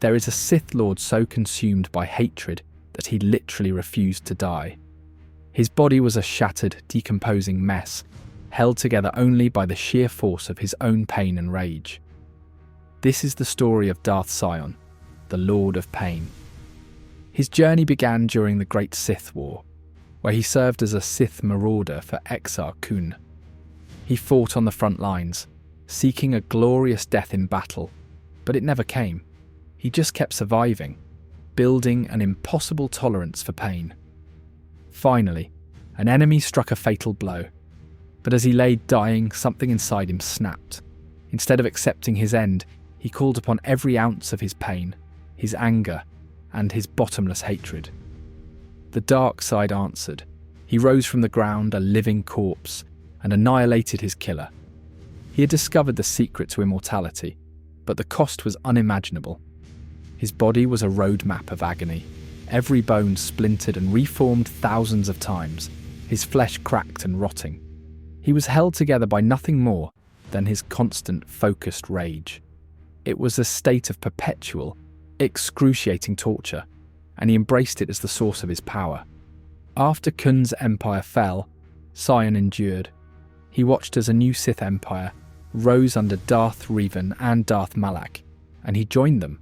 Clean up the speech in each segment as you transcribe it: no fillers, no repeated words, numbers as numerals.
There is a Sith Lord so consumed by hatred that he literally refused to die. His body was a shattered, decomposing mess, held together only by the sheer force of his own pain and rage. This is the story of Darth Sion, the Lord of Pain. His journey began during the Great Sith War, where he served as a Sith marauder for Exile. He fought on the front lines, seeking a glorious death in battle, but it never came. He just kept surviving, building an impossible tolerance for pain. Finally, an enemy struck a fatal blow, but as he lay dying, something inside him snapped. Instead of accepting his end, he called upon every ounce of his pain, his anger, and his bottomless hatred. The dark side answered. He rose from the ground, a living corpse, and annihilated his killer. He had discovered the secret to immortality, but the cost was unimaginable. His body was a roadmap of agony, every bone splintered and reformed thousands of times, his flesh cracked and rotting. He was held together by nothing more than his constant, focused rage. It was a state of perpetual, excruciating torture, and he embraced it as the source of his power. After Kun's empire fell, Sion endured. He watched as a new Sith empire rose under Darth Revan and Darth Malak, and he joined them.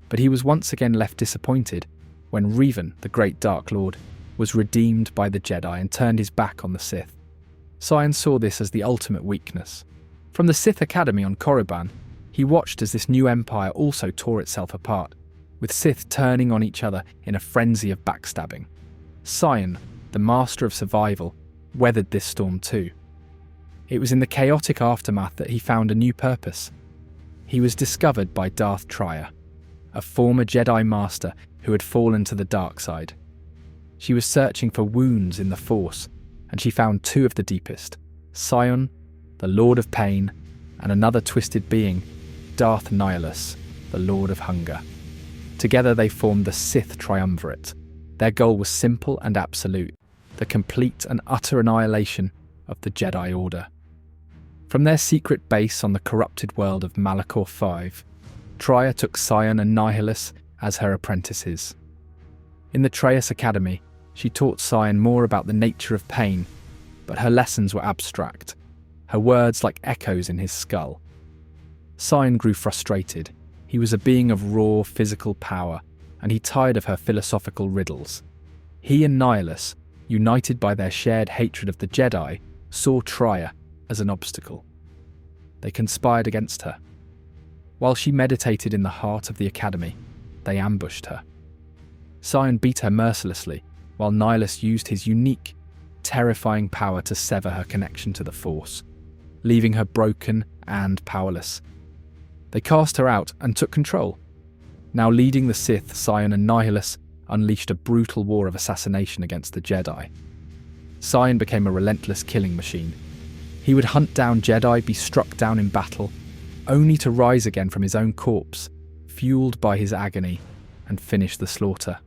But he was once again left disappointed when Revan, the great Dark Lord, was redeemed by the Jedi and turned his back on the Sith. Sion saw this as the ultimate weakness. From the Sith Academy on Korriban, he watched as this new empire also tore itself apart, with Sith turning on each other in a frenzy of backstabbing. Sion, the master of survival, weathered this storm too. It was in the chaotic aftermath that he found a new purpose. He was discovered by Darth Traya, a former Jedi master who had fallen to the dark side. She was searching for wounds in the Force, and she found two of the deepest, Sion, the Lord of Pain, and another twisted being, Darth Nihilus, the Lord of Hunger. Together they formed the Sith Triumvirate. Their goal was simple and absolute, the complete and utter annihilation of the Jedi Order. From their secret base on the corrupted world of Malachor V, Traya took Sion and Nihilus as her apprentices. In the Traya Academy, she taught Sion more about the nature of pain, but her lessons were abstract, her words like echoes in his skull. Sion grew frustrated. He was a being of raw physical power, and he tired of her philosophical riddles. He and Nihilus, united by their shared hatred of the Jedi, saw Traya as an obstacle. They conspired against her. While she meditated in the heart of the academy, they ambushed her. Sion beat her mercilessly, while Nihilus used his unique, terrifying power to sever her connection to the Force, leaving her broken and powerless. They cast her out and took control. Now leading the Sith, Sion and Nihilus unleashed a brutal war of assassination against the Jedi. Sion became a relentless killing machine. He would hunt down Jedi, be struck down in battle, only to rise again from his own corpse, fueled by his agony, and finish the slaughter.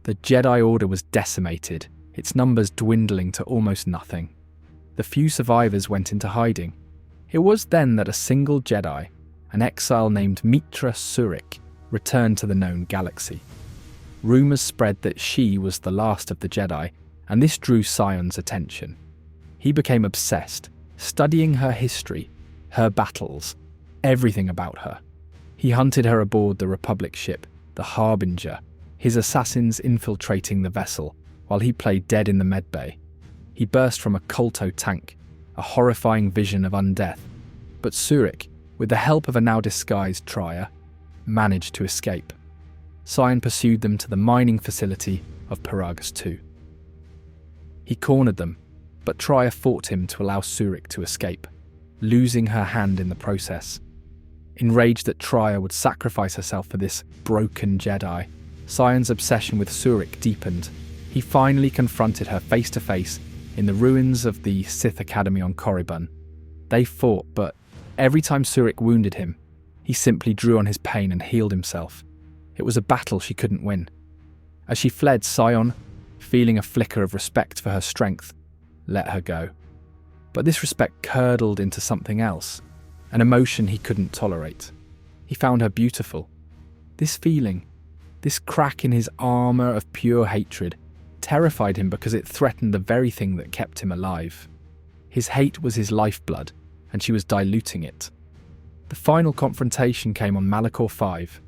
The Jedi Order was decimated, its numbers dwindling to almost nothing. The few survivors went into hiding. It was then that a single Jedi, an exile named Mitra Surik, returned to the known galaxy. Rumours spread that she was the last of the Jedi, and this drew Sion's attention. He became obsessed, studying her history, her battles, everything about her. He hunted her aboard the Republic ship, the Harbinger, his assassins infiltrating the vessel, while he played dead in the medbay. He burst from a Kolto tank, a horrifying vision of undeath, but Surik, with the help of a now disguised Traya, managed to escape. Sion pursued them to the mining facility of Paragus II. He cornered them, but Traya fought him to allow Surik to escape, losing her hand in the process. Enraged that Traya would sacrifice herself for this broken Jedi, Sion's obsession with Surik deepened. He finally confronted her face to face in the ruins of the Sith Academy on Korriban. They fought, but every time Surik wounded him, he simply drew on his pain and healed himself. It was a battle she couldn't win. As she fled, Sion, feeling a flicker of respect for her strength, let her go. But this respect curdled into something else, an emotion he couldn't tolerate. He found her beautiful. This feeling, this crack in his armor of pure hatred, terrified him because it threatened the very thing that kept him alive. His hate was his lifeblood, and she was diluting it. The final confrontation came on Malachor 5.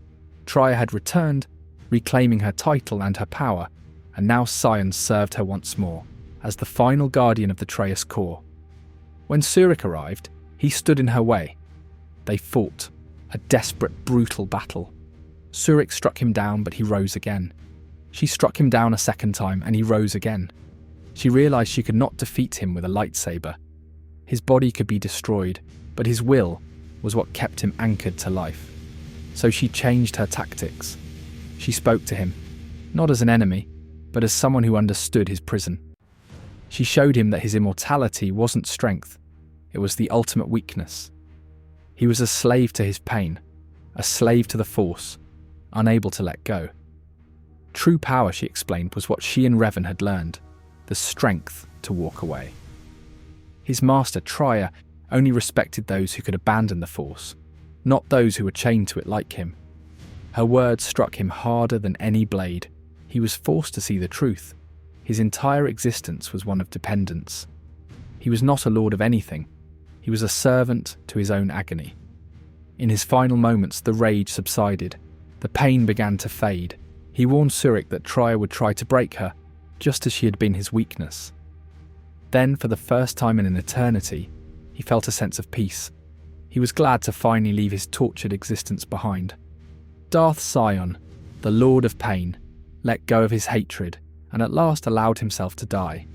Traya had returned, reclaiming her title and her power, and now Sion served her once more, as the final guardian of the Trayus core. When Surik arrived, he stood in her way. They fought, a desperate, brutal battle. Surik struck him down, but he rose again. She struck him down a second time, and he rose again. She realized she could not defeat him with a lightsaber. His body could be destroyed, but his will was what kept him anchored to life. So she changed her tactics. She spoke to him, not as an enemy, but as someone who understood his prison. She showed him that his immortality wasn't strength, it was the ultimate weakness. He was a slave to his pain, a slave to the Force, unable to let go. True power, she explained, was what she and Revan had learned, the strength to walk away. His master, Traya, only respected those who could abandon the Force, not those who were chained to it like him. Her words struck him harder than any blade. He was forced to see the truth. His entire existence was one of dependence. He was not a lord of anything. He was a servant to his own agony. In his final moments, the rage subsided. The pain began to fade. He warned Surik that Traya would try to break her, just as she had been his weakness. Then, for the first time in an eternity, he felt a sense of peace. He was glad to finally leave his tortured existence behind. Darth Sion, the Lord of Pain, let go of his hatred and at last allowed himself to die.